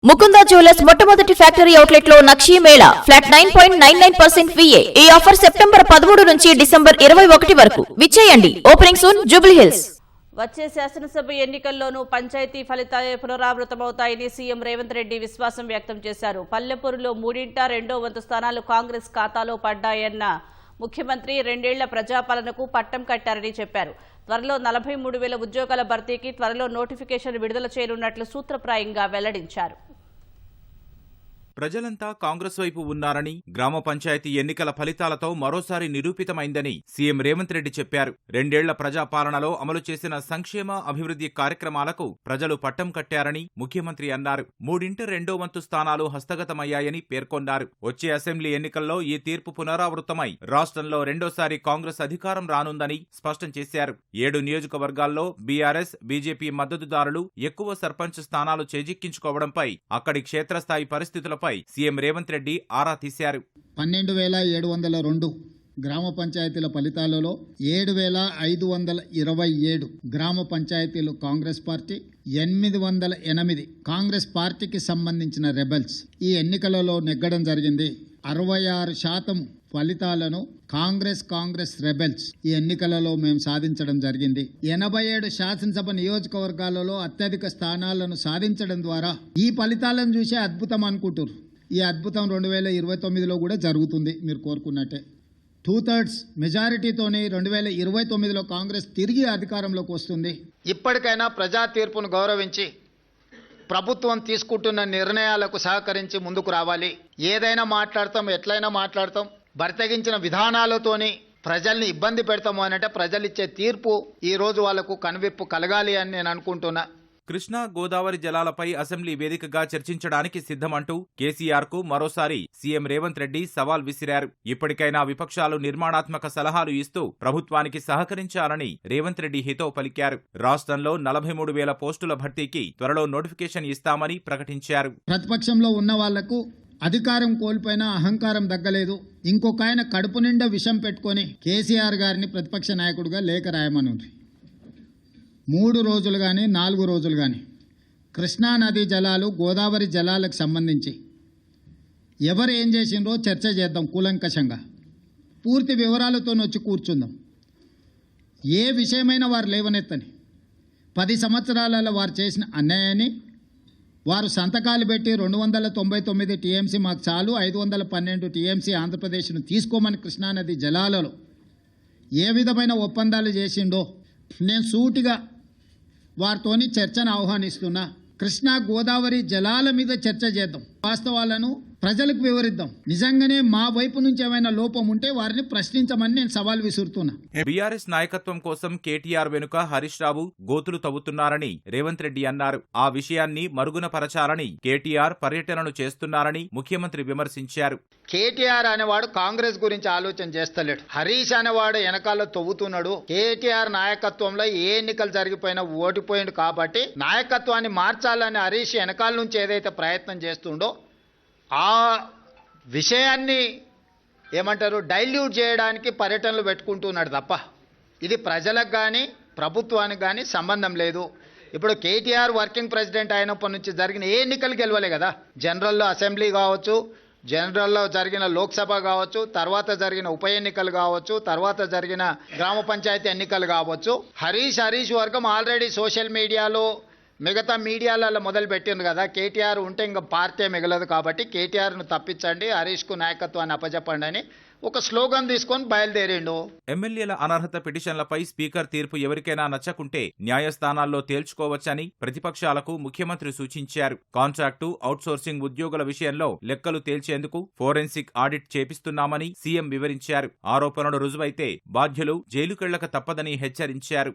Mukunda jewellers మొట్టమొదటి factory outlet లో Nakshi Mela flat 9.99% VA. ఈ ఆఫర్ సెప్టెంబర్ 13 నుంచి డిసెంబర్ 21 వరకు. విచ్చేయండి. Opening soon Jubilee Hills. వచ్చే శాసనసభ ఎన్నికల్లోనూ పంచాయతీ ఫలితాలే పునరావృతమవుతాయని సీఎం రేవంత్ రెడ్డి విశ్వాసం వ్యక్తం చేశారు. పల్లెపూరులో 3/2 వంతు స్థానాలు కాంగ్రెస్ ఖాతాలో పడ్డాయన్న ముఖ్యమంత్రి 2 ఏళ్ల ప్రజాపాలనకు పట్టం కట్టారని చెప్పారు. త్వరలో 43,000 ఉద్యోగాల భర్తీకి త్వరలో నోటిఫికేషన్ విడుదల చేయనున్నట్లు సూత్రప్రాయంగా వెల్లడించారు. ప్రజలంతా కాంగ్రెస్ వైపు ఉన్నారని, గ్రామ పంచాయతీ ఎన్నికల ఫలితాలతో మరోసారి నిరూపితమైందని సీఎం రేవంత్ రెడ్డి చెప్పారు. 2 ఏళ్ల ప్రజాపాలనలో అమలు చేసిన సంక్షేమ అభివృద్ధి కార్యక్రమాలకు ప్రజలు పట్టం కట్టారని ముఖ్యమంత్రి అన్నారు. 3/2 వంతు స్థానాలు హస్తగతమయ్యాయని పేర్కొన్నారు. వచ్చే అసెంబ్లీ ఎన్నికల్లో ఈ తీర్పు పునరావృతమై రాష్ట్రంలో రెండోసారి కాంగ్రెస్ అధికారం రానుందని స్పష్టం చేశారు. 7 నియోజకవర్గాల్లో బీఆర్ఎస్, బీజేపీ మద్దతుదారులు ఎక్కువ సర్పంచ్ స్థానాలు చేజిక్కించుకోవడంపై అక్కడి క్షేత్రస్థాయి పరిస్థితులపై సీఎం రేవంత్ రెడ్డి ఆరా తీశారు. 12,702 గ్రామ పంచాయతీల ఫలితాలలో 7,527 గ్రామ పంచాయతీలు కాంగ్రెస్ పార్టీ, 808 కాంగ్రెస్ పార్టీకి సంబంధించిన రెబెల్స్ ఈ ఎన్నికలలో నెగ్గడం జరిగింది. 66% ఫలితాలను కాంగ్రెస్ రెబెల్స్ ఈ ఎన్నికలలో మేము సాధించడం జరిగింది. 87 శాసనసభ నియోజకవర్గాలలో అత్యధిక స్థానాలను సాధించడం ద్వారా ఈ ఫలితాలను చూసే అద్భుతం అనుకుంటారు. ఈ అద్భుతం 2029లో కూడా జరుగుతుంది. మీరు కోరుకున్నట్టే 2/3 మెజారిటీతోనే 2029లో కాంగ్రెస్ తిరిగి అధికారంలోకి వస్తుంది. ఇప్పటికైనా ప్రజా తీర్పును గౌరవించి ప్రభుత్వం తీసుకుంటున్న నిర్ణయాలకు సహకరించి ముందుకు రావాలి. ఏదైనా మాట్లాడతాం, ఎట్లయినా మాట్లాడతాం, బరితెగించిన విధానాలతోని ప్రజల్ని ఇబ్బంది పెడతాము అనంటే ప్రజలిచ్చే తీర్పు ఈ రోజు వాళ్లకు కనువిప్పు కలగాలి అని నేను అనుకుంటున్నా. కృష్ణా, గోదావరి జలాలపై అసెంబ్లీ వేదికగా చర్చించడానికి సిద్ధమంటూ కేసీఆర్ కు మరోసారి సీఎం రేవంత్ రెడ్డి సవాల్ విసిరారు. ఇప్పటికైనా విపక్షాలు నిర్మాణాత్మక సలహాలు ఇస్తూ ప్రభుత్వానికి సహకరించాలని రేవంత్ రెడ్డి హితవు పలికారు. రాష్ట్రంలో 43,000 పోస్టుల భర్తీకి త్వరలో నోటిఫికేషన్ ఇస్తామని ప్రకటించారు. ప్రతిపక్షంలో ఉన్న వాళ్లకు అధికారం కోల్పోయినా అహంకారం దగ్గలేదు. ఇంకొక ఆయన కడుపు నిండా విషం పెట్టుకొని కేసీఆర్ గారిని ప్రతిపక్ష నాయకుడిగా లేఖ రాయమనుంది. 3 రోజులు కానీ 4 రోజులు కానీ కృష్ణానదీ జలాలు, గోదావరి జలాలకు సంబంధించి ఎవరు ఏం చేసిండ్రో చర్చ చేద్దాం. కూలంకషంగా పూర్తి వివరాలతో వచ్చి కూర్చుందాం. ఏ విషయమైనా వారు లేవనెత్తని 10 సంవత్సరాలలో వారు చేసిన అన్యాయాన్ని, వారు సంతకాలు పెట్టి 299 టీఎంసీ మాకు చాలు, 512 టీఎంసీ ఆంధ్రప్రదేశ్ను తీసుకోమని కృష్ణానది జలాలలో ఏ విధమైన ఒప్పందాలు చేసిండో నేను సూటిగా వారితోని చర్చను ఆహ్వానిస్తున్నా. కృష్ణా, గోదావరి జలాల మీద చర్చ చేద్దాం. వాస్తవాలను ప్రజలకు వివరిద్దాం. నిజంగానే మా వైపు నుంచి ఏమైనా లోపం ఉంటే వారిని ప్రశ్నించమని నేను సవాల్ విసురుతున్నా. బీఆర్ఎస్ నాయకత్వం కోసం కేటీఆర్ వెనుక హరీష్ రావు గోతులు తవ్వుతున్నారని రేవంత్ రెడ్డి అన్నారు. ఆ విషయాన్ని మరుగున పరచాలని కేటీఆర్ పర్యటనలు చేస్తున్నారని ముఖ్యమంత్రి విమర్శించారు. కేటీఆర్ అనేవాడు కాంగ్రెస్ గురించి ఆలోచన చేస్తలేడు. హరీష్ అనేవాడు వెనకాల తవ్వుతున్నాడు. కేటీఆర్ నాయకత్వంలో ఏ ఎన్నికలు జరిగిపోయినా ఓడిపోయిండు కాబట్టి నాయకత్వాన్ని మార్చాలని హరీష్ వెనకాల నుంచి ఏదైతే ప్రయత్నం చేస్తుండో ఆ విషయాన్ని ఏమంటారు డైల్యూట్ చేయడానికి పర్యటనలు పెట్టుకుంటున్నాడు తప్ప ఇది ప్రజలకు కానీ ప్రభుత్వానికి కానీ సంబంధం లేదు. ఇప్పుడు కేటీఆర్ వర్కింగ్ ప్రెసిడెంట్ అయినప్పటి నుంచి జరిగిన ఏ ఎన్నికలు గెలవలే కదా. జనరల్లో అసెంబ్లీ కావచ్చు, జనరల్లో జరిగిన లోక్సభ కావచ్చు, తర్వాత జరిగిన ఉప ఎన్నికలు కావచ్చు, తర్వాత జరిగిన గ్రామ పంచాయతీ ఎన్నికలు కావచ్చు. హరీష్ వర్గం ఆల్రెడీ సోషల్ మీడియాలో మిగతా మీడియాలలో మొదలు పెట్టింది కదా. కేటీఆర్ ఉంటే ఇంకా పార్టీ మిగలదు కాబట్టి కేటీఆర్ను తప్పించండి, హరీష్కు నాయకత్వాన్ని అప్పచెప్పండి అని ఒక స్లోగన్ తీసుకొని బయలుదేరిండు. ఎమ్మెల్యేల అనర్హత పిటిషన్లపై స్పీకర్ తీర్పు ఎవరికైనా నచ్చకుంటే న్యాయస్థానాల్లో తేల్చుకోవచ్చని ప్రతిపక్షాలకు ముఖ్యమంత్రి సూచించారు. కాంట్రాక్టు, అవుట్సోర్సింగ్ ఉద్యోగుల విషయంలో లెక్కలు తేల్చేందుకు ఫోరెన్సిక్ ఆడిట్ చేపిస్తున్నామని సీఎం వివరించారు. ఆరోపణలు రుజువైతే బాధ్యులు జైలుకెళ్లక తప్పదని హెచ్చరించారు.